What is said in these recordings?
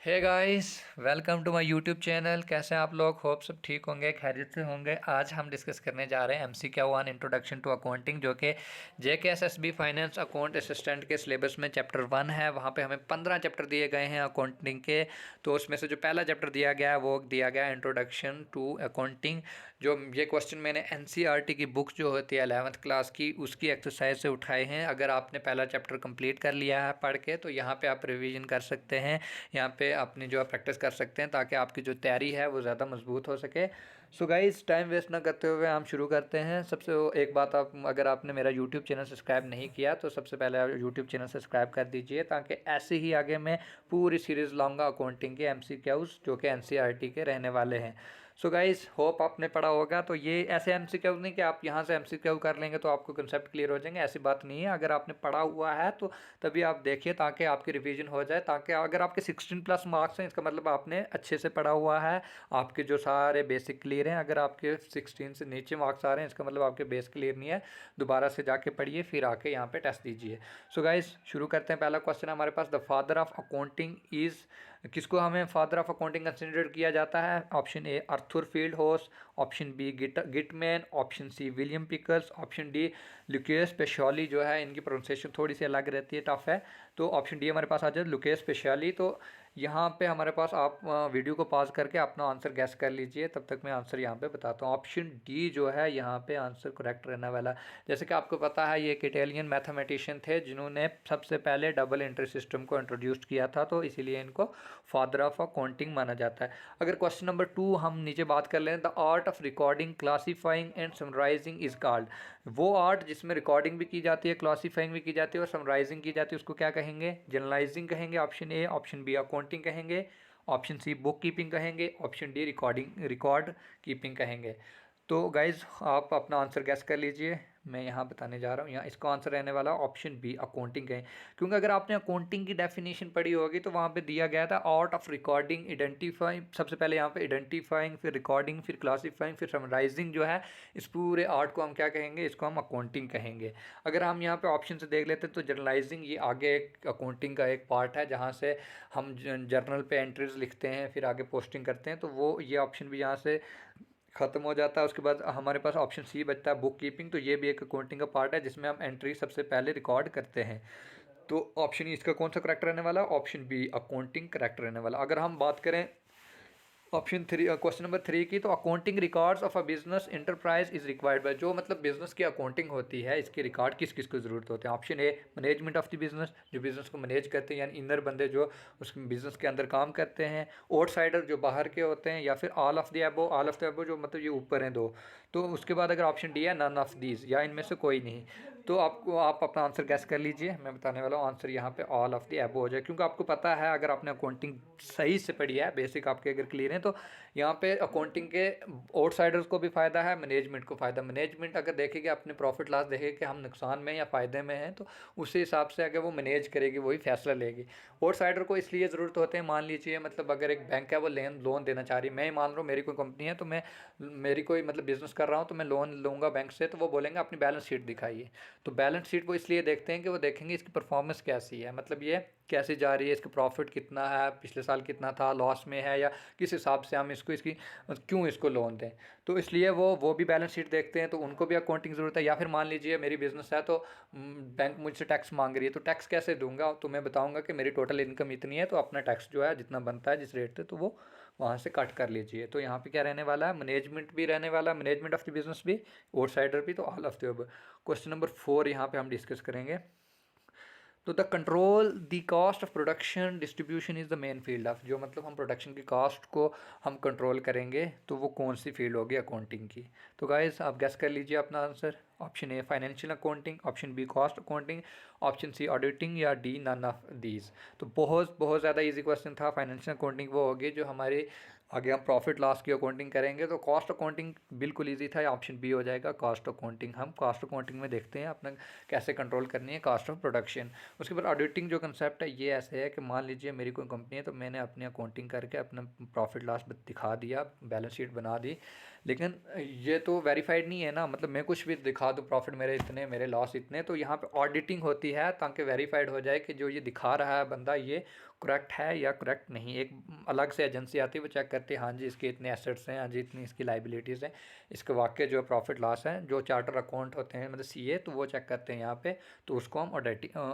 Hey guys, welcome to my YouTube channel. कैसे हैं आप लोग? होप सब ठीक होंगे, खैरियत से होंगे। आज हम डिस्कस करने जा रहे हैं MCQ 1 इंट्रोडक्शन टू अकाउंटिंग, जो कि JKSSB फाइनेंस अकाउंट असिस्टेंट के सिलेबस में चैप्टर 1 है। वहाँ पे हमें 15 चैप्टर दिए गए हैं अकाउंटिंग के। तो उसमें से जो पहला चैप्टर दिया गया है वो दिया गया है इंट्रोडक्शन टू अकाउंटिंग। जो ये क्वेश्चन मैंने NCERT की बुक जो होती है 11th क्लास की, उसकी एक्सरसाइज से उठाए हैं। अगर आपने पहला चैप्टर कंप्लीट कर लिया है पढ़ के, तो यहाँ पे आप रिवीजन कर सकते हैं। यहाँ पे अपनी जो है प्रैक्टिस कर सकते हैं, ताकि आपकी जो तैयारी है वो ज़्यादा मजबूत हो सके। सो गाइस, टाइम वेस्ट ना करते हुए हम शुरू करते हैं। सबसे एक बात, आप अगर आपने मेरा यूट्यूब चैनल सब्सक्राइब नहीं किया तो सबसे पहले आप यूट्यूब चैनल सब्सक्राइब कर दीजिए, ताकि ऐसे ही आगे मैं पूरी सीरीज़ लाऊंगा अकाउंटिंग के MCQs, जो कि NCERT के रहने वाले हैं। सो गाइस, होप आपने पढ़ा होगा। तो ये ऐसे MCQ नहीं कि आप यहाँ से MCQ कर लेंगे तो आपको कंसेप्ट क्लियर हो जाएंगे, ऐसी बात नहीं है। अगर आपने पढ़ा हुआ है तो तभी आप देखिए, ताकि आपकी रिवीजन हो जाए। ताकि अगर आपके 16+ मार्क्स हैं, इसका मतलब आपने अच्छे से पढ़ा हुआ है, आपके जो सारे बेसिक क्लियर हैं। अगर आपके 16 से नीचे मार्क्स आ रहे हैं, इसका मतलब आपके बेस क्लियर नहीं है। दोबारा से जाके पढ़िए, फिर आके यहाँ पे टेस्ट दीजिए। सो गाइस, शुरू करते हैं। पहला क्वेश्चन हमारे पास, the father of accounting is, किसको हमें फादर ऑफ अकाउंटिंग कंसिडर किया जाता है? Option A Arthur Field hose, option B Gitman, option C William Pickles, option D Lucas Pacioli. जो है इनकी प्रोनाउंसिएशन थोड़ी सी अलग रहती है, टफ है। तो ऑप्शन डी हमारे पास आ जाए लुकेस पेशॉली। तो यहाँ पे हमारे पास, आप वीडियो को पॉज करके अपना आंसर गैस कर लीजिए, तब तक मैं आंसर यहाँ पे बताता हूँ। ऑप्शन डी जो है यहाँ पे आंसर करेक्ट रहने वाला। जैसे कि आपको पता है, ये एक इटालियन मैथमेटिशियन थे जिन्होंने सबसे पहले डबल एंट्री सिस्टम को इंट्रोड्यूस किया था, तो इसीलिए इनको फादर ऑफ अकाउंटिंग माना जाता है। अगर क्वेश्चन नंबर 2 हम नीचे बात कर लें, the art of recording, classifying and summarising is called. वो आर्ट जिसमें रिकॉर्डिंग भी की जाती है, क्लासीफाइंग भी की जाती है और समराइजिंग की जाती है, उसको क्या कहेंगे? जर्नलाइजिंग कहेंगे, option A. Option B accounting कहेंगे, ऑप्शन सी बुक कीपिंग कहेंगे, ऑप्शन डी रिकॉर्ड कीपिंग कहेंगे। तो गाइज, आप अपना आंसर गैस कर लीजिए। मैं यहाँ बताने जा रहा हूँ। यहाँ इसका आंसर रहने वाला ऑप्शन बी अकाउंटिंग है। क्योंकि अगर आपने अकाउंटिंग की डेफिनेशन पढ़ी होगी तो वहाँ पे दिया गया था आर्ट ऑफ रिकॉर्डिंग, आइडेंटिफाइंग। सबसे पहले यहाँ पे आइडेंटिफाइंग, फिर रिकॉर्डिंग, फिर क्लासीफाइंग, फिर समराइजिंग। जो है इस पूरे आर्ट को हम क्या कहेंगे? इसको हम अकाउंटिंग कहेंगे। अगर हम यहाँ पे ऑप्शन से देख लेते हैं तो जर्नलाइजिंग ये आगे एक अकाउंटिंग का एक पार्ट है, जहाँ से हम जर्नल पे एंट्रीज लिखते हैं, फिर आगे पोस्टिंग करते हैं। तो वो ये ऑप्शन भी यहाँ से ख़त्म हो जाता है। उसके बाद हमारे पास ऑप्शन सी बचता है बुक कीपिंग। तो ये भी एक अकाउंटिंग का पार्ट है, जिसमें हम एंट्री सबसे पहले रिकॉर्ड करते हैं। तो ऑप्शन ई इसका कौन सा करेक्ट रहने वाला? ऑप्शन बी अकाउंटिंग करेक्ट रहने वाला। अगर हम बात करें ऑप्शन 3, क्वेश्चन नंबर 3 की, तो accounting records of a business enterprise is required by. जो मतलब बिजनेस की अकाउंटिंग होती है, इसके रिकॉर्ड किस किस को ज़रूरत होते हैं? Option A management of the business, जो बिजनेस को मैनेज करते हैं, यानी इनर बंदे जो उस बिजनेस के अंदर काम करते हैं। आउटसाइडर जो बाहर के होते हैं, या फिर all of the above. All of the above जो मतलब ये ऊपर हैं दो। तो उसके बाद अगर ऑप्शन डी है नन ऑफ दीज, या इनमें से कोई नहीं। तो आप अपना आंसर गैस कर लीजिए। मैं बताने वाला हूँ आंसर यहाँ पे ऑल ऑफ द एबो हो जाए, क्योंकि आपको पता है, अगर आपने अकाउंटिंग सही से पढ़ी है, बेसिक आपके अगर क्लियर हैं, तो यहाँ पे अकाउंटिंग के आउटसाइडर्स को भी फ़ायदा है, मैनेजमेंट को फ़ायदा। मैनेजमेंट अगर देखेगी, अपने प्रॉफिट लॉस देखेगी कि हम नुकसान में या फ़ायदे में हैं, तो उसी हिसाब से अगर वो मैनेज करेगी, वही फैसला लेगी। आउटसाइडर को इसलिए ज़रूरत होते हैं, मान लीजिए मतलब अगर एक बैंक है, वो लोन देना चाह रही है। मैं ही मान रहा हूँ, मेरी कोई कंपनी है, तो मैं मेरी कोई मतलब बिजनेस कर रहा हूँ, तो मैं लोन लूँगा बैंक से। तो वो बोलेंगे अपनी बैलेंस शीट दिखाइए। तो बैलेंस शीट वो इसलिए देखते हैं कि वो देखेंगे इसकी परफॉर्मेंस कैसी है, मतलब ये कैसे जा रही है, इसका प्रॉफिट कितना है, पिछले साल कितना था, लॉस में है, या किस हिसाब से हम इसको इसकी क्यों इसको लोन दें। तो इसलिए वो भी बैलेंस शीट देखते हैं, तो उनको भी अकाउंटिंग ज़रूरत है। या फिर मान लीजिए मेरी बिज़नेस है, तो बैंक मुझसे टैक्स मांग रही है, तो टैक्स कैसे दूंगा? तो मैं बताऊंगा कि मेरी टोटल इनकम इतनी है, तो अपना टैक्स जो है जितना बनता है जिस रेट से, तो वो वहाँ से कट कर लीजिए। तो यहाँ पे क्या रहने वाला है? मैनेजमेंट भी रहने वाला है, मैनेजमेंट ऑफ द बिजनेस भी, आउटसाइडर भी। तो ऑल ऑफ द अब। क्वेश्चन नंबर 4 यहाँ पे हम डिस्कस करेंगे। तो the control the cost of production distribution is the main field of. जो मतलब हम प्रोडक्शन की कॉस्ट को हम कंट्रोल करेंगे, तो वो कौन सी फील्ड होगी अकाउंटिंग की? तो गाइस, आप गेस कर लीजिए अपना answer. Option A financial accounting, option B cost accounting, option C auditing, या डी नन ऑफ दीज। तो बहुत बहुत ज़्यादा इजी क्वेश्चन था। फाइनेंशियल अकाउंटिंग वो होगी जो हमारे आगे हम प्रॉफिट लॉस की अकाउंटिंग करेंगे। तो कॉस्ट अकाउंटिंग बिल्कुल इजी था, ऑप्शन बी हो जाएगा कॉस्ट अकाउंटिंग। हम कॉस्ट अकाउंटिंग में देखते हैं अपना कैसे कंट्रोल करनी है कॉस्ट ऑफ प्रोडक्शन। उसके बाद ऑडिटिंग जो कंसेप्ट है, ये ऐसे है कि मान लीजिए मेरी कोई कंपनी है, तो मैंने अपनी अकाउंटिंग करके अपना प्रॉफिट लॉस दिखा दिया, बैलेंस शीट बना दी, लेकिन ये तो वेरीफाइड नहीं है ना। मतलब मैं कुछ भी दिखा दूँ, प्रॉफिट मेरे इतने, मेरे लॉस इतने, तो यहाँ पे ऑडिटिंग होती है ताकि वेरीफाइड हो जाए कि जो ये दिखा रहा है बंदा, ये करेक्ट है या करेक्ट नहीं। एक अलग से एजेंसी आती है, वो चेक करती है हाँ जी इसके इतने एसेट्स हैं, हाँ जी इतनी इसकी लाइबिलिटीज़ हैं, इसके वाकई जो प्रॉफिट लॉस है, जो चार्टर अकाउंट होते हैं मतलब सीए, तो वो चेक करते हैं यहाँ पे, तो उसको हम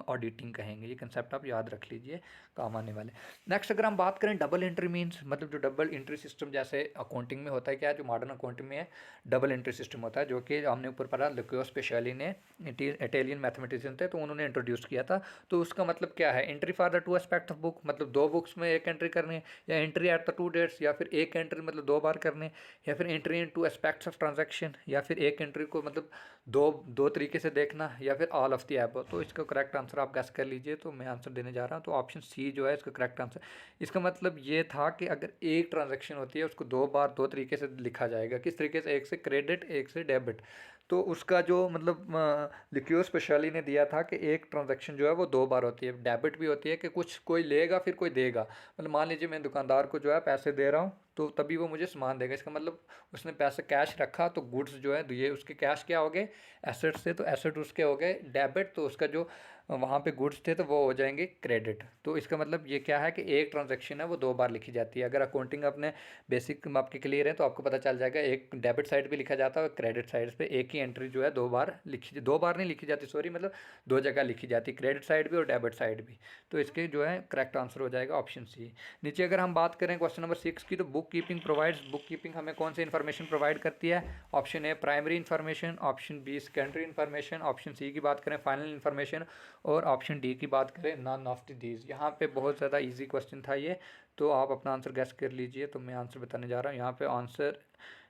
ऑडिटिंग कहेंगे। ये कंसेप्ट आप याद रख लीजिए, काम आने वाले। नेक्स्ट अगर हम बात करें डबल एंट्री मीन्स, मतलब जो डबल एंट्री सिस्टम जैसे अकाउंटिंग में होता है, क्या है जो मॉडर्न अकाउंटिंग में है डबल एंट्री सिस्टम होता है, जो कि हमने ऊपर पढ़ा लुकियो स्पेशली ने, इटालियन मैथमेटिशियन थे तो उन्होंने इंट्रोड्यूस किया था। तो उसका मतलब क्या है, entry for the two aspect of book, मतलब दो बुक्स में एक एंट्री करनी है, या entry at the two dates, या फिर एक एंट्री मतलब दो बार करनी, या फिर entry in two aspects of transaction, या फिर एक एंट्री को मतलब दो दो तरीके से देखना, या फिर ऑल ऑफ द एबव। तो इसका करेक्ट आंसर आप गैस कर लीजिए, तो मैं आंसर देने जा रहा हूँ, तो ऑप्शन सी जो है इसका करेक्ट आंसर। इसका मतलब ये था कि अगर एक ट्रांजैक्शन होती है उसको दो बार दो तरीके से लिखा जाएगा। किस तरीके से, एक से क्रेडिट एक से डेबिट। तो उसका जो मतलब लिक्यो स्पेशली ने दिया था कि एक ट्रांजैक्शन जो है वो दो बार होती है, डेबिट भी होती है कि कुछ कोई लेगा फिर कोई देगा। मतलब मान लीजिए मैं दुकानदार को जो है पैसे दे रहा हूँ, तो तभी वो मुझे सामान देगा। इसका मतलब उसने पैसे कैश रखा, तो गुड्स जो है ये उसके कैश क्या हो गए, एसेट से, तो एसेट उसके हो गए डेबिट, तो उसका जो वहाँ पे गुड्स थे तो वो हो जाएंगे क्रेडिट। तो इसका मतलब ये क्या है कि एक ट्रांजैक्शन है वो दो बार लिखी जाती है। अगर अकाउंटिंग अपने बेसिक आपके क्लियर है तो आपको पता चल जाएगा, एक डेबिट साइड पे लिखा जाता है और क्रेडिट साइड पे एक ही एंट्री जो है दो बार लिखी, दो बार नहीं लिखी जाती सॉरी, मतलब दो जगह लिखी जाती, क्रेडिट साइड भी और डेबिट साइड भी। तो इसके जो है करेक्ट आंसर हो जाएगा ऑप्शन सी। नीचे अगर हम बात करें क्वेश्चन नंबर 6 की, तो book keeping provides, book keeping हमें कौन सी इन्फॉर्मेशन प्रोवाइड करती है। Option A primary information, option B secondary information, option C की बात करें फाइनल इन्फॉर्मेशन, और ऑप्शन डी की बात करें नॉन ऑफ दीज। यहाँ पे बहुत ज़्यादा इजी क्वेश्चन था ये, तो आप अपना आंसर गैस कर लीजिए। तो मैं आंसर बताने जा रहा हूँ। यहाँ पे आंसर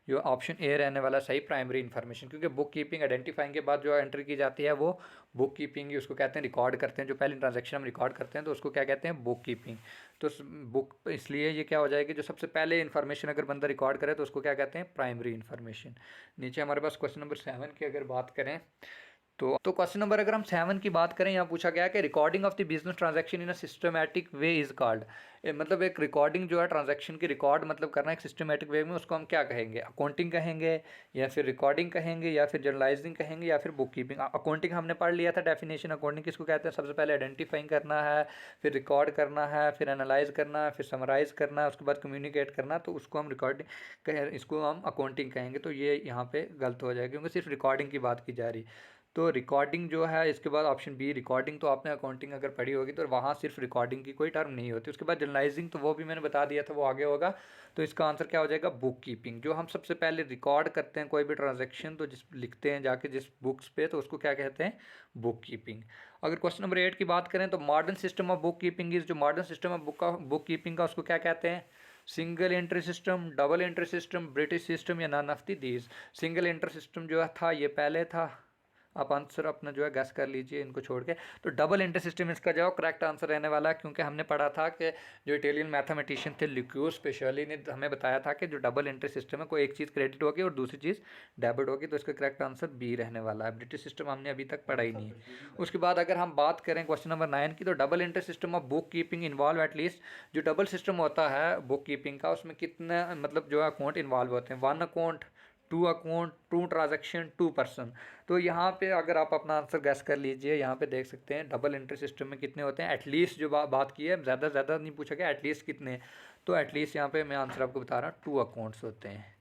जो ऑप्शन ए रहने वाला सही, प्राइमरी इन्फॉर्मेशन, क्योंकि बुक कीपिंग आइडेंटिफाइंग के बाद जो एंट्री की जाती है वो बुक कीपिंग ही उसको कहते हैं, रिकॉर्ड करते हैं। जो पहले ट्रांजैक्शन हम रिकॉर्ड करते हैं तो उसको क्या कहते हैं, बुक कीपिंग। तो बुक इसलिए ये क्या हो जाएगी, जो सबसे पहले इन्फॉर्मेशन अगर बंदा रिकॉर्ड करे तो उसको क्या कहते हैं, प्राइमरी इन्फॉर्मेशन। नीचे हमारे पास क्वेश्चन नंबर 7 की अगर बात करें, तो क्वेश्चन नंबर अगर हम 7 की बात करें, यहाँ पूछा गया कि recording of the business transaction in a systematic way is called. मतलब एक रिकॉर्डिंग जो है ट्रांजैक्शन की रिकॉर्ड मतलब करना एक सिस्टमैटिक वे में, उसको हम क्या कहेंगे, अकाउंटिंग कहेंगे, या फिर रिकॉर्डिंग कहेंगे, या फिर जर्नलाइजिंग कहेंगे, या फिर बुक कीपिंग। अकाउंटिंग हमने पढ़ लिया था डेफिनेशन, अकाउंटिंग किसको कहते हैं, सबसे पहले आइडेंटिफाइंग करना है, फिर रिकॉर्ड करना है, फिर एनालाइज करना है, फिर समराइज करना है, उसके बाद कम्युनिकेट करना, तो उसको हम रिकॉर्डिंग इसको हम अकाउंटिंग कहेंगे। तो ये यहाँ पे गलत हो जाएगा क्योंकि सिर्फ रिकॉर्डिंग की बात की जा रही। तो रिकॉर्डिंग जो है, इसके बाद ऑप्शन बी रिकॉर्डिंग, तो आपने अकाउंटिंग अगर पढ़ी होगी तो वहाँ सिर्फ रिकॉर्डिंग की कोई टर्म नहीं होती। उसके बाद जर्नलाइजिंग, तो वो भी मैंने बता दिया था, वो आगे होगा। तो इसका आंसर क्या हो जाएगा, बुक कीपिंग। जो हम सबसे पहले रिकॉर्ड करते हैं कोई भी ट्रांजेक्शन, तो जिस लिखते हैं जाके जिस बुक्स पे, तो उसको क्या कहते हैं, बुक कीपिंग। अगर क्वेश्चन नंबर 8 की बात करें, तो modern system of book keeping is, जो modern system of book keeping का उसको क्या कहते हैं, single entry system, double entry system, British system, या none of these. Single entry system जो था ये पहले था, आप आंसर अपना जो है गैस कर लीजिए इनको छोड़ के। तो डबल एंट्री सिस्टम इसका जो करेक्ट आंसर रहने वाला है, क्योंकि हमने पढ़ा था कि जो इटालियन मैथमेटिशियन थे लिक्यो स्पेशली ने हमें बताया था कि जो डबल एंट्री सिस्टम है, कोई एक चीज़ क्रेडिट होगी और दूसरी चीज़ डेबिट होगी। तो इसका करेक्ट आंसर बी रहने वाला है। ब्रिटिश सिस्टम हमने अभी तक पढ़ा ही नहीं है। उसके बाद अगर हम बात करें क्वेश्चन नंबर 9 की, तो double entry system of book keeping involve at least, जो डबल सिस्टम होता है बुक कीपिंग का, उसमें कितने मतलब जो है अकाउंट इन्वॉल्व होते हैं, one account, two account, two transaction, two person. तो यहाँ पे अगर आप अपना आंसर गैस कर लीजिए, यहाँ पे देख सकते हैं डबल एंट्री सिस्टम में कितने होते हैं। एटलीस्ट जो बात की है, ज़्यादा नहीं पूछा गया, एटलीस्ट कितने। तो एटलीस्ट यहाँ पे मैं आंसर आपको बता रहा हूँ, टू अकाउंट्स होते हैं।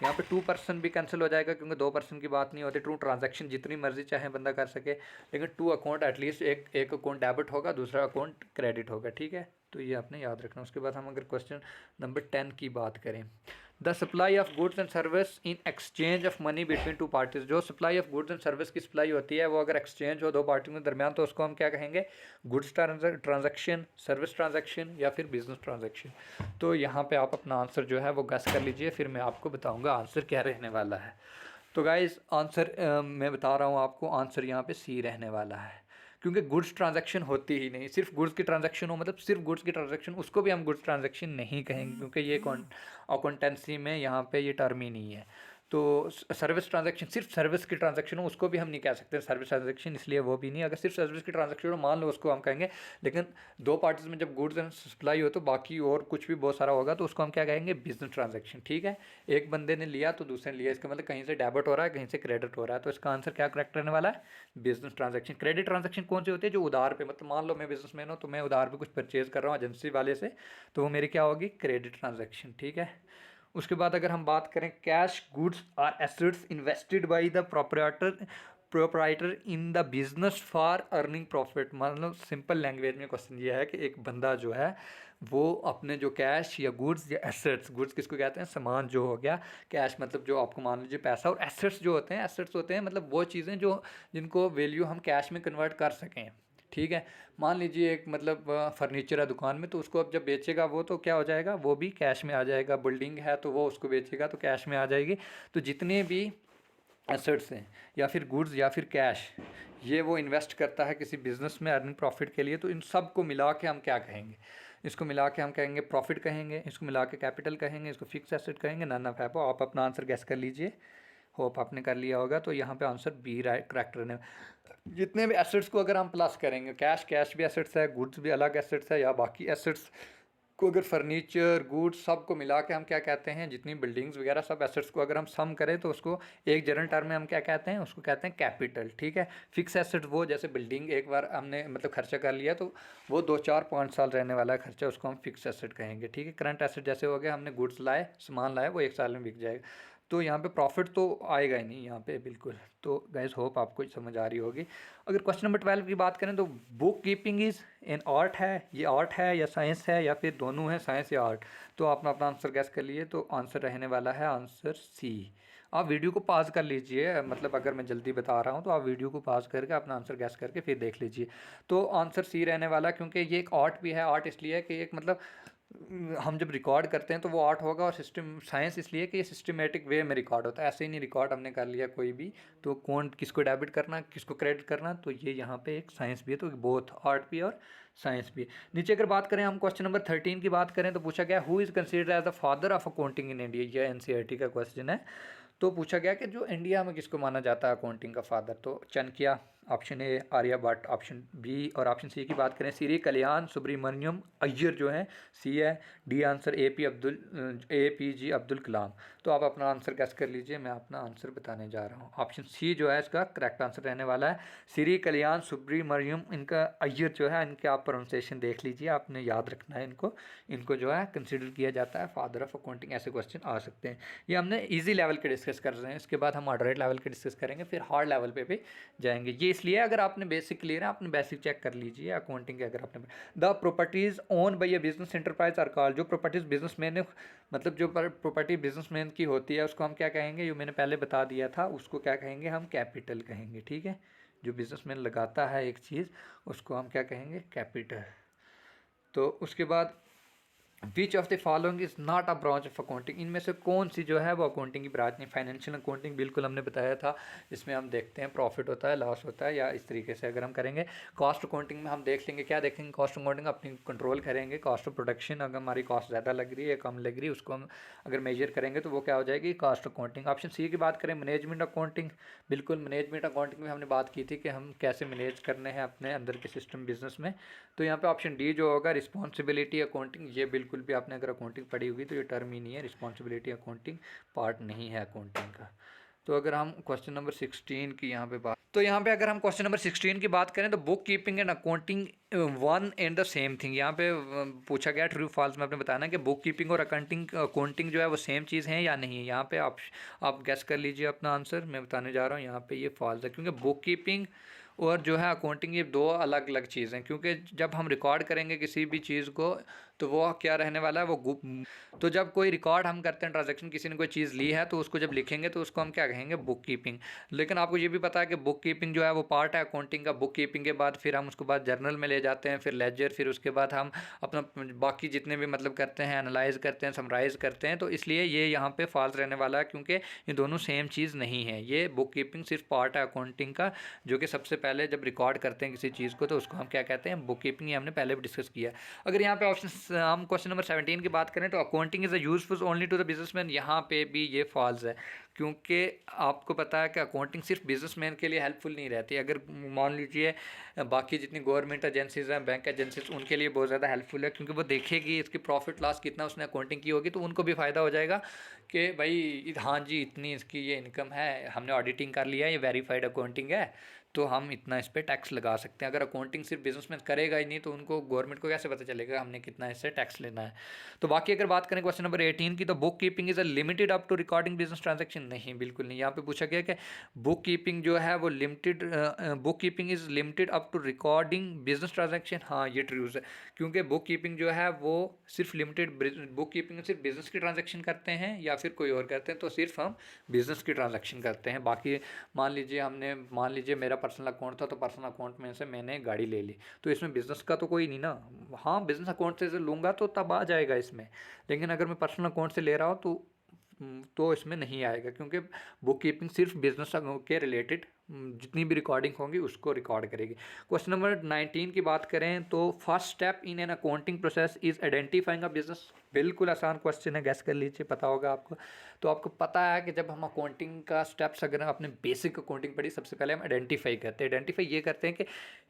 यहाँ पे टू पर्सन भी कैंसिल हो जाएगा क्योंकि दो पर्सन की बात नहीं होती। टू ट्रांजैक्शन जितनी मर्जी चाहे बंदा कर सके, लेकिन टू अकाउंट एटलीस्ट एक अकाउंट डेबिट होगा, दूसरा अकाउंट क्रेडिट होगा, ठीक है। तो ये आपने याद रखना। उसके बाद हम अगर क्वेश्चन नंबर 10 की बात करें, the supply of goods and service in exchange of money between two parties. जो supply of goods and service की सप्लाई होती है वो अगर एक्सचेंज हो दो पार्टियों के दरमियान, तो उसको हम क्या कहेंगे, गुड्स ट्रांजैक्शन, सर्विस ट्रांजैक्शन, या फिर बिजनेस ट्रांजैक्शन। तो यहाँ पे आप अपना आंसर जो है वो गैस कर लीजिए, फिर मैं आपको बताऊँगा आंसर क्या रहने वाला है। तो गाइस आंसर मैं बता रहा हूँ आपको, आंसर यहाँ पे सी रहने वाला है, क्योंकि गुड्स ट्रांजैक्शन होती ही नहीं। सिर्फ गुड्स की ट्रांजैक्शन हो, मतलब सिर्फ गुड्स की ट्रांजैक्शन, उसको भी हम गुड्स ट्रांजैक्शन नहीं कहेंगे, क्योंकि ये अकाउंटेंसी में यहाँ पे ये टर्म ही नहीं है। तो सर्विस ट्रांजैक्शन, सिर्फ सर्विस की ट्रांजैक्शन हो उसको भी हम नहीं कह सकते सर्विस ट्रांजैक्शन, इसलिए वो भी नहीं। अगर सिर्फ सर्विस की ट्रांजैक्शन हो मान लो उसको हम कहेंगे, लेकिन दो पार्टीज में जब गुड्स एंड सप्लाई हो तो बाकी और कुछ भी बहुत सारा होगा तो उसको हम क्या कहेंगे, बिजनेस ट्रांजैक्शन। ठीक है, एक बंदे ने लिया तो दूसरे ने लिया, इसका मतलब कहीं से डेबिट हो रहा है कहीं से क्रेडिट हो रहा है, तो इसका आंसर क्या करेक्ट रहने वाला है, बिजनेस ट्रांजैक्शन। क्रेडिट ट्रांजैक्शन कौन सी होती है, जो उधार पे, मतलब मान लो मैं बिजनेसमैन हूँ तो मैं उधार पे कुछ परचेज कर रहा हूँ एजेंसी वाले से, तो वो मेरी क्या होगी, क्रेडिट ट्रांजैक्शन। ठीक है, उसके बाद अगर हम बात करें, cash goods or assets invested by the proprietor in the business for earning profit. मतलब सिंपल लैंग्वेज में क्वेश्चन ये है कि एक बंदा जो है वो अपने जो कैश या गुड्स या एसेट्स, गुड्स किसको कहते हैं, सामान जो हो गया, कैश मतलब जो आपको मान लीजिए पैसा, और एसेट्स जो होते हैं, एसेट्स होते हैं मतलब वो चीज़ें जो जिनको वैल्यू हम कैश में कन्वर्ट कर सकें। ठीक है, मान लीजिए एक मतलब फर्नीचर है दुकान में, तो उसको अब जब बेचेगा वो तो क्या हो जाएगा, वो भी कैश में आ जाएगा। बिल्डिंग है तो वो उसको बेचेगा तो कैश में आ जाएगी। तो जितने भी एसेट्स हैं या फिर गुड्स या फिर कैश, ये वो इन्वेस्ट करता है किसी बिजनेस में अर्निंग प्रॉफिट के लिए, तो इन सब को मिला के हम क्या कहेंगे, इसको मिला के हम कहेंगे प्रॉफिट कहेंगे, इसको मिला के कैपिटल कहेंगे, इसको फिक्स एसेट कहेंगे, नन ऑफ एबव। आप अपना आंसर गैस कर लीजिए, होप आपने कर लिया होगा। तो यहाँ पे आंसर बी राइट करेक्ट रहने। जितने भी एसेट्स को अगर हम प्लस करेंगे, कैश भी एसेट्स है, गुड्स भी अलग एसेट्स है, या बाकी एसेट्स को अगर फर्नीचर गुड्स सब को मिला के हम क्या कहते हैं, जितनी बिल्डिंग्स वगैरह सब एसेट्स को अगर हम सम करें तो उसको एक जनरल टर्म में हम क्या कहते हैं, उसको कहते हैं कैपिटल। ठीक है, फिक्स एसेट वो जैसे बिल्डिंग एक बार हमने मतलब खर्चा कर लिया तो वो 2 4 5 साल रहने वाला खर्चा, उसको हम फिक्स एसेट कहेंगे। ठीक है, करंट एसेट जैसे हो गया हमने गुड्स लाए, सामान लाए, वो 1 साल में बिक जाएगा, तो यहाँ पे प्रॉफिट तो आएगा ही नहीं यहाँ पे बिल्कुल। तो गाइस होप आपको समझ आ रही होगी। अगर क्वेश्चन नंबर 12 की बात करें तो book keeping is an art है, ये आर्ट है या साइंस है या फिर दोनों है, साइंस या आर्ट। तो आपने अपना आंसर गैस कर लिए, तो आंसर रहने वाला है आंसर सी। आप वीडियो को पॉज कर लीजिए, मतलब अगर मैं जल्दी बता रहा हूँ तो आप वीडियो को पॉज करके अपना आंसर गैस करके फिर देख लीजिए। तो आंसर सी रहने वाला, क्योंकि ये एक आर्ट भी है। आर्ट इसलिए है कि एक मतलब हम जब रिकॉर्ड करते हैं तो वो आर्ट होगा, और सिस्टम साइंस इसलिए कि ये सिस्टमेटिक वे में रिकॉर्ड होता है, ऐसे ही नहीं रिकॉर्ड हमने कर लिया कोई भी, तो कौन किसको डेबिट करना किसको क्रेडिट करना, तो ये यहाँ पे एक साइंस भी है। तो बोथ आर्ट भी और साइंस भी। नीचे अगर बात करें हम क्वेश्चन नंबर 13 की बात करें तो पूछा गया who is considered as the father of accounting in India. ये एनसीईआरटी का क्वेश्चन है। तो पूछा गया कि जो इंडिया में किसको माना जाता है अकाउंटिंग का फादर, तो Chanakya, option A Aryabhatta, option B और ऑप्शन सी की बात करें श्री कल्याण सुब्रमण्यम अय्यर जो है, सी है, D answer APJ Abdul Kalam. तो आप अपना आंसर गैस कर लीजिए, मैं अपना आंसर बताने जा रहा हूँ। ऑप्शन सी जो है इसका करेक्ट आंसर रहने वाला है, श्री कल्याण सुब्रमण्यम। इनका अय्यर जो है, इनके आप प्रोनाउंसिएशन देख लीजिए, आपने याद रखना है इनको जो है कंसिडर किया जाता है फादर ऑफ अकाउंटिंग। ऐसे क्वेश्चन आ सकते हैं। ये हमने ईजी लेवल के डिस्कस कर रहे हैं, इसके बाद हम मॉडरेट लेवल के डिस्कस करेंगे, फिर हार्ड लेवल पे भी जाएंगे। ये इसलिए अगर आपने बेसिक क्लियर है, आपने बेसिक चेक कर लीजिए अकाउंटिंग के। अगर आपने the properties owned by a business enterprise are called, जो प्रॉपर्टीज बिजनेसमैन ने मतलब जो प्रॉपर्टी बिजनेसमैन की होती है उसको हम क्या कहेंगे, जो मैंने पहले बता दिया था, उसको क्या कहेंगे, हम कैपिटल कहेंगे। ठीक है, जो बिजनेसमैन लगाता है एक चीज़ उसको हम क्या कहेंगे, कैपिटल। तो उसके बाद which of the following is not a branch of accounting, इनमें से कौन सी जो है वो अकाउंटिंग की ब्रांच नहीं। फाइनेंशियल अकाउंटिंग बिल्कुल हमने बताया था, इसमें हम देखते हैं प्रॉफिट होता है लॉस होता है, या इस तरीके से अगर हम करेंगे। कॉस्ट अकाउंटिंग में हम देख लेंगे, क्या देखेंगे, कॉस्ट अकाउंटिंग अपनी कंट्रोल करेंगे, कॉस्ट ऑफ प्रोडक्शन अगर हमारी कॉस्ट ज़्यादा लग रही है कम लग रही है उसको हम अगर मेजर करेंगे तो वो क्या हो जाएगी, कॉस्ट अकाउंटिंग। ऑप्शन सी की बात करें मैनेजमेंट अकाउंटिंग, बिल्कुल मैनेजमेंट अकाउंटिंग में हमने बात की थी कि हम कैसे मैनेज करने हैं अपने अंदर के सिस्टम बिजनेस में। तो यहाँ पे ऑप्शन डी जो होगा रिस्पॉन्सिबिलिटी अकाउंटिंग, ये बिल्कुल भी आपने अगर अकाउंटिंग पढ़ी होगी तो ये टर्म ही नहीं है, रिस्पॉन्सिबिलिटी अकाउंटिंग पार्ट नहीं है अकाउंटिंग का। तो अगर हम क्वेश्चन नंबर 16 की यहाँ पे बात, तो यहाँ पे अगर हम क्वेश्चन नंबर 16 की बात करें तो book keeping and accounting one and the same thing. यहाँ पे पूछा गया ट्रू फॉल्स में आपने बताना कि बुक कीपिंग और अकाउंटिंग जो है वो सेम चीज़ है या नहीं है। यहाँ पे आप गैस कर लीजिए अपना आंसर, मैं बताने जा रहा हूँ। यहाँ पे ये फॉल्स है, क्योंकि बुक कीपिंग और जो है अकाउंटिंग ये दो अलग अलग चीज़ें हैं। क्योंकि जब हम रिकॉर्ड करेंगे किसी भी चीज़ को तो वो क्या रहने वाला है, वो तो जब कोई रिकॉर्ड हम करते हैं ट्रांजैक्शन, किसी ने कोई चीज़ ली है तो उसको जब लिखेंगे तो उसको हम क्या कहेंगे, बुक कीपिंग। लेकिन आपको ये भी पता है कि बुक कीपिंग जो है वो पार्ट है अकाउंटिंग का। बुक कीपिंग के बाद फिर हम उसको बाद जर्नल में ले जाते हैं, फिर लेजर, फिर उसके बाद हम अपना बाकी जितने भी मतलब करते हैं, एनालाइज करते हैं, समराइज़ करते हैं। तो इसलिए ये यहाँ पे फॉल्स रहने वाला है, क्योंकि ये दोनों सेम चीज़ नहीं है। ये बुक कीपिंग सिर्फ पार्ट है अकाउंटिंग का, जो कि सबसे पहले जब रिकॉर्ड करते हैं किसी चीज़ को तो उसको हम क्या कहते हैं, बुक कीपिंग। ये हमने पहले भी डिस्कस किया। अगर यहाँ पे ऑप्शन हम क्वेश्चन नंबर 17 की बात करें तो accounting is a useful only to the businessman, यहाँ पे भी ये फॉल्स है, क्योंकि आपको पता है कि अकाउंटिंग सिर्फ बिजनेसमैन के लिए हेल्पफुल नहीं रहती। अगर मान लीजिए बाकी जितनी गवर्नमेंट एजेंसीज हैं, बैंक एजेंसीज, उनके लिए बहुत ज़्यादा हेल्पफुल है, क्योंकि वो देखेगी इसकी प्रॉफिट लॉस कितना उसने अकाउंटिंग की होगी, तो उनको भी फ़ायदा हो जाएगा कि भाई हाँ जी इतनी इसकी ये इनकम है, हमने ऑडिटिंग कर लिया है, ये वेरीफाइड अकाउंटिंग है, तो हम इतना इस पर टैक्स लगा सकते हैं। अगर अकाउंटिंग सिर्फ बिजनेसमैन करेगा ही नहीं तो उनको गवर्नमेंट को कैसे पता चलेगा हमने कितना इससे टैक्स लेना है। तो बाकी अगर बात करें क्वेश्चन नंबर 18 की, तो book keeping is a limited up to recording business transaction, नहीं बिल्कुल नहीं। यहाँ पे पूछा गया कि बुक कीपिंग जो है वो limited, book keeping is limited up to recording business transaction, हाँ ये ट्रूज है, क्योंकि बुक कीपिंग जो है वो सिर्फ लिमिटेड, बुक कीपिंग सिर्फ बिजनेस की ट्रांजैक्शन करते हैं या फिर कोई और करते हैं, तो सिर्फ हम बिजनेस की ट्रांजैक्शन करते हैं। बाकी मान लीजिए मेरा पर्सनल अकाउंट था, तो पर्सनल अकाउंट में से मैंने गाड़ी ले ली, तो इसमें बिज़नेस का तो कोई नहीं ना। हाँ बिज़नेस अकाउंट से लूँगा तो तब आ जाएगा इसमें, लेकिन अगर मैं पर्सनल अकाउंट से ले रहा हूँ तो इसमें नहीं आएगा, क्योंकि बुक कीपिंग सिर्फ बिजनेस के रिलेटेड जितनी भी रिकॉर्डिंग होंगी उसको रिकॉर्ड करेगी। क्वेश्चन नंबर 19 की बात करें तो first step in an accounting process is identifying a business, बिल्कुल आसान क्वेश्चन है, गैस कर लीजिए, पता होगा आपको। तो आपको पता है कि जब हम अकाउंटिंग का स्टेप्स, अगर आपने बेसिक अकाउंटिंग पढ़ी, सबसे पहले हम आइडेंटिफाई करते हैं। आइडेंटिफाई ये करते हैं कि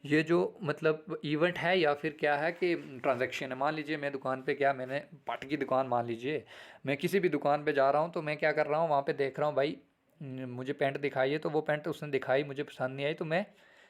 ये जो मतलब इवेंट है या फिर क्या है कि ट्रांजेक्शन है। मान लीजिए मैं दुकान पे गया, मैंने पार्ट की दुकान, मान लीजिए मैं किसी भी दुकान पे जा रहा हूँ, तो मैं क्या कर रहा हूँ, वहाँ पे देख रहा हूँ भाई मुझे पैंट दिखाई है, तो वो पैंट उसने दिखाई, मुझे पसंद नहीं आई, तो मैं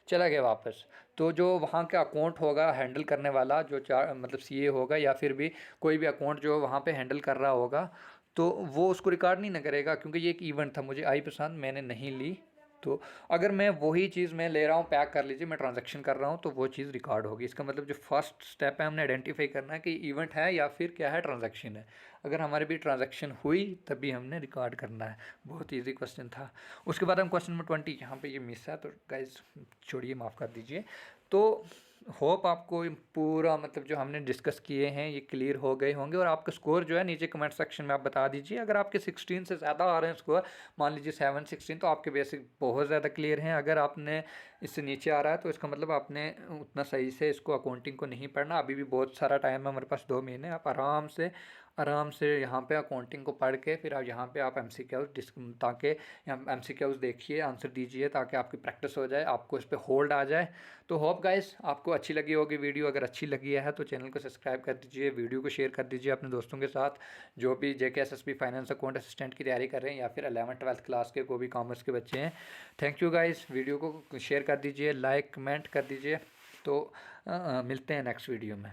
चला गया वापस। तो जो वहाँ का अकाउंट होगा हैंडल करने वाला, जो चार मतलब सीए होगा या फिर भी कोई भी अकाउंट जो वहाँ पे हैंडल कर रहा होगा, तो वो उसको रिकॉर्ड नहीं ना करेगा, क्योंकि ये एक इवेंट था, मुझे आई पसंद, मैंने नहीं ली। तो अगर मैं वही चीज़ मैं ले रहा हूँ, पैक कर लीजिए, मैं ट्रांजैक्शन कर रहा हूँ, तो वो चीज़ रिकॉर्ड होगी। इसका मतलब जो फर्स्ट स्टेप है, हमने आइडेंटिफाई करना है कि इवेंट है या फिर क्या है, ट्रांजैक्शन है। अगर हमारे भी ट्रांजैक्शन हुई तभी हमने रिकॉर्ड करना है। बहुत ईजी क्वेश्चन था। उसके बाद हम क्वेश्चन नंबर 20, यहाँ पे ये मिस है, तो गाइज छोड़िए, माफ़ कर दीजिए। तो होप आपको पूरा मतलब जो हमने डिस्कस किए हैं ये क्लियर हो गए होंगे, और आपका स्कोर जो है नीचे कमेंट सेक्शन में आप बता दीजिए। अगर आपके 16 से ज़्यादा आ रहे हैं स्कोर, मान लीजिए 7-16, तो आपके बेसिक बहुत ज़्यादा क्लियर हैं। अगर आपने इससे नीचे आ रहा है तो इसका मतलब आपने उतना सही से इसको अकाउंटिंग को नहीं पढ़ना। अभी भी बहुत सारा टाइम है हमारे पास, 2 महीने, आप आराम से यहाँ पे अकाउंटिंग को पढ़ के फिर आप यहाँ पे आप एमसीक्यूज ताकि एमसीक्यूज देखिए, आंसर दीजिए, ताकि आपकी प्रैक्टिस हो जाए, आपको इस पर होल्ड आ जाए। तो होप गाइस आपको अच्छी लगी होगी वीडियो। अगर अच्छी लगी है तो चैनल को सब्सक्राइब कर दीजिए, वीडियो को शेयर कर दीजिए अपने दोस्तों के साथ, जो भी जेकेएसएसबी फाइनेंस अकाउंट असिस्टेंट की तैयारी कर रहे हैं या फिर 11th-12th क्लास के कोई भी कॉमर्स के बच्चे हैं। थैंक यू गाइस, वीडियो को शेयर कर दीजिए, लाइक कमेंट कर दीजिए। तो मिलते हैं नेक्स्ट वीडियो में।